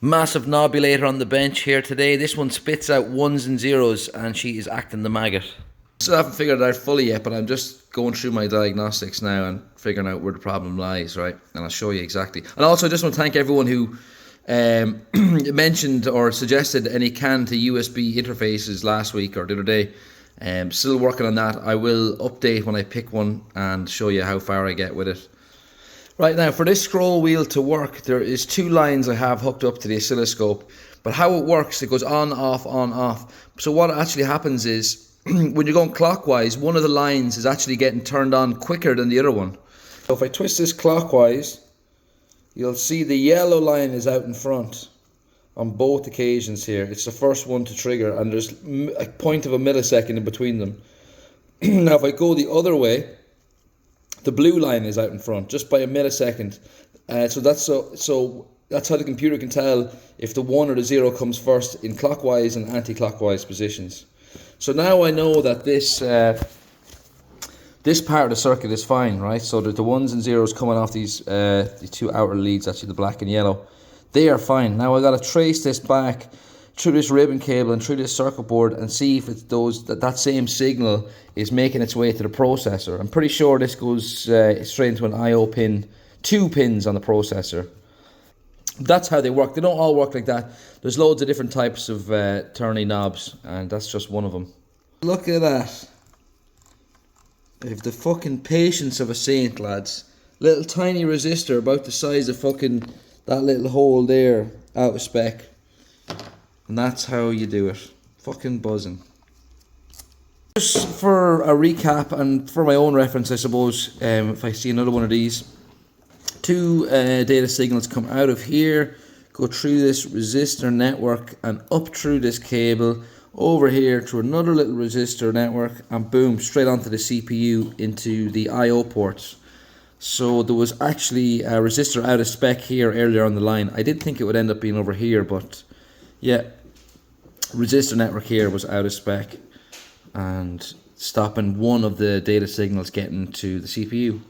Massive knobulator on the bench here today. This one spits out ones and zeros and she is acting the maggot. Still haven't figured it out fully yet, but I'm just going through my diagnostics now and figuring out where the problem lies, right? And I'll show you exactly. And also I just want to thank everyone who mentioned or suggested any CAN to USB interfaces last week or the other day. Still working on that. I will update when I pick one and show you how far I get with it. Right now, for this scroll wheel to work, there is two lines I have hooked up to the oscilloscope. But how it works, it goes on, off, on, off. So what actually happens is, when you're going clockwise, one of the lines is actually getting turned on quicker than the other one. So if I twist this clockwise, you'll see the yellow line is out in front on both occasions here. It's the first one to trigger, and there's a point of a millisecond in between them. Now if I go the other way, the blue line is out in front just by a millisecond. So that's how the computer can tell if the 1 or the 0 comes first in clockwise and anti-clockwise positions. So now I know that this part of the circuit is fine, right? So that the 1s and 0s coming off these the two outer leads, actually the black and yellow, they are fine. Now I got to trace this back through this ribbon cable and through this circuit board and see if it's that same signal is making its way to the processor. I'm pretty sure this goes straight into an I/O pin, 2 pins on the processor. That's how they work. They don't all work like that. There's loads of different types of turning knobs, and that's just one of them. Look at that. I have the fucking patience of a saint, lads. Little tiny resistor about the size of fucking that little hole there, out of spec. And that's how you do it. Fucking buzzing. Just for a recap and for my own reference, I suppose, if I see another one of these, 2 data signals come out of here, go through this resistor network and up through this cable, over here to another little resistor network, and boom, straight onto the CPU into the I/O ports. So there was actually a resistor out of spec here earlier on the line. I did think it would end up being over here, but yeah, resistor network here was out of spec and stopping one of the data signals getting to the CPU.